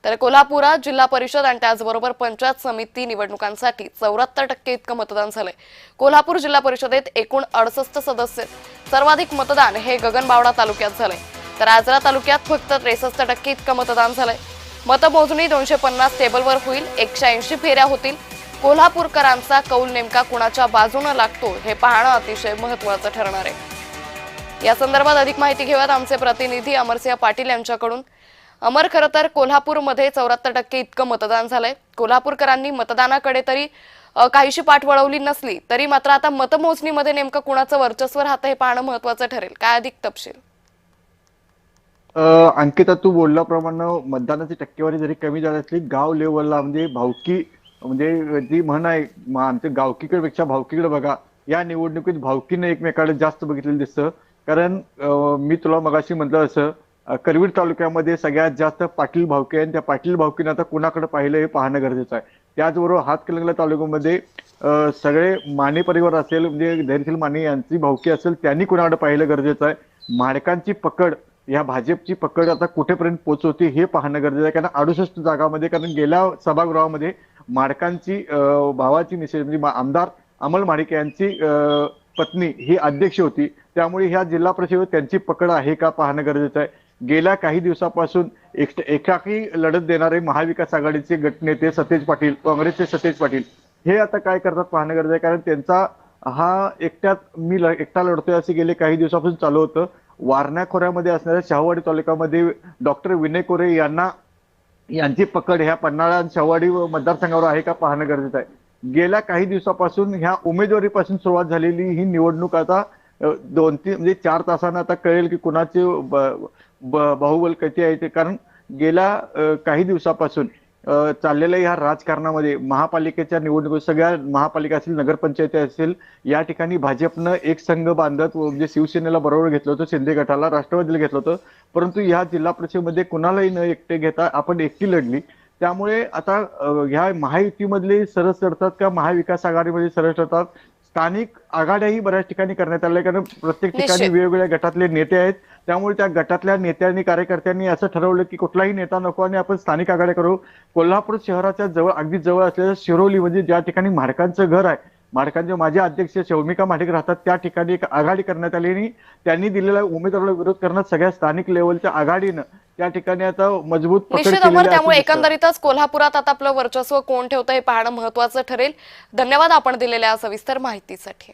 तर कोल्हापुरात जिल्हा परिषद आणि त्याचबरोबर पंचायत समिती निवडणुकांसाठी 74% इतकं मतदान झालंय। कोल्हापूर जिल्हा परिषदेत एकूण 68 सदस्य, सर्वाधिक मतदान हे गगनबावडा तालुक्यात झालंय। तर आजरा तालुक्यात फक्त 63% इतकं मतदान झालंय। मतमोजणी 250 टेबलवर होईल, 180 फेऱ्या होतील। कोल्हापूरकरांचा कौल नेमका कुणाच्या बाजूने लागतो हे पाहणं अतिशय महत्त्वाचं ठरणार आहे। या संदर्भात अधिक माहिती घेऊयात आमचे प्रतिनिधी अमरसिंह पाटील यांच्याकडून। अमर, खरं तर कोल्हापूरमध्ये 74% इतकं मतदान झालंय। कोल्हापूरकरांनी मतदानाकडे तरी काहीशी पाठ वळवली नसली तरी मात्र आता मतमोजणीमध्ये नेमकं कुणाचं वर्चस्व राहतं हे पाहणं महत्त्वाचं ठरेल। काय अधिक तपशील? अंकिता, तू बोलल्याप्रमाणे मतदानाची टक्केवारी जरी कमी झाली असली, गाव लेवलला म्हणजे भावकी, म्हणजे जी म्हण आहे आमच्या गावकीकडे पेक्षा भावकीकडे बघा, या निवडणुकीत भावकीने एकमेकाकडे जास्त बघितलेलं दिसतं। कारण मी तुला मगाशी म्हटलं असं, करवीर तालुक्यामध्ये सगळ्यात जास्त पाटील भावकी आहे आणि त्या पाटील भावकीने आता कुणाकडे पाहिलं हे पाहणं गरजेचं आहे। त्याचबरोबर हातकणंगले तालुक्यामध्ये सगळे माने परिवार असेल, म्हणजे धैर्यशील माने यांची भावकी असेल, त्यांनी कुणाकडे पाहिलं गरजेचं आहे। माडकांची पकड, या भाजपची पकड आता कुठेपर्यंत पोहोचवते हे पाहणं गरजेचं आहे। कारण 68 जागामध्ये, कारण गेल्या सभागृहामध्ये माडकांची भावाची मिसेस म्हणजे आमदार अमल माडिक यांची पत्नी ही अध्यक्ष होती, त्यामुळे ह्या जिल्हा परिषदेवर त्यांची पकड आहे का पाहणं गरजेचं आहे। गेल्या काही दिवसापासून एकाकी लढत देणारे महाविकास आघाडीचे गटनेते सतेज पाटील, काँग्रेसचे सतेज पाटील हे आता काय करतात पाहणं गरजेचं आहे। कारण त्यांचा हा एकटा लढतोय असे गेले काही दिवसापासून चालू होतं। वारणा खोऱ्यामध्ये असणाऱ्या शाहूवाडी तालुक्यामध्ये डॉक्टर विनय कोरे यांची पकड ह्या पन्हाळा आणि शाहूवाडी मतदारसंघावर आहे का पाहणं गरजेचं आहे। गेल्या काही दिवसापासून ह्या उमेदवारीपासून सुरुवात झालेली ही निवडणूक आता 2-3 म्हणजे 4 तासांना आता कळेल की कुणाचे बाहुबल किती आहे ते। कारण गेल्या काही दिवसापासून चाललेल्या या राजकारणामध्ये महापालिकेच्या निवडणुकीत सगळ्या महापालिका असेल, नगरपंचायती असेल, या ठिकाणी भाजपनं एक संघ बांधत म्हणजे शिवसेनेला बरोबर घेतलं होतं, शिंदे गटाला, राष्ट्रवादीला घेतलं होतं, परंतु या जिल्हा परिषदेमध्ये कुणालाही न एकटे घेता आपण एकटी लढली। त्यामुळे आता ह्या महायुतीमधले सरस लढतात का महाविकास आघाडीमध्ये सरस लढतात, स्थानिक आघाड्याही बऱ्याच ठिकाणी करण्यात आल्या। कारण प्रत्येक ठिकाणी वेगवेगळ्या गटातले नेते आहेत, त्यामुळे त्या गटातल्या नेत्यांनी कार्यकर्त्यांनी असं ठरवलं की कुठलाही नेता नको आणि आपण स्थानिक आघाड्या करू। कोल्हापूर शहराच्या जवळ, अगदी जवळ असलेल्या शिरोली म्हणजे ज्या ठिकाणी माडकांचं घर आहे, माडकांचे माझे अध्यक्ष शौमिका माडिक राहतात, त्या ठिकाणी एक आघाडी करण्यात आली आणि त्यांनी दिलेल्या उमेदवाराला विरोध करण्यात सगळ्या स्थानिक लेवलच्या आघाडीनं त्या ठिकाणी आता मजबूत पकड केलेली आहे। निश्चित, त्यामुळे एकंदरीतच कोल्हापुरात आता आपलं वर्चस्व कोण ठेवतं हे पाहणं महत्त्वाचं ठरेल। धन्यवाद आपण दिलेल्या सविस्तर माहितीसाठी।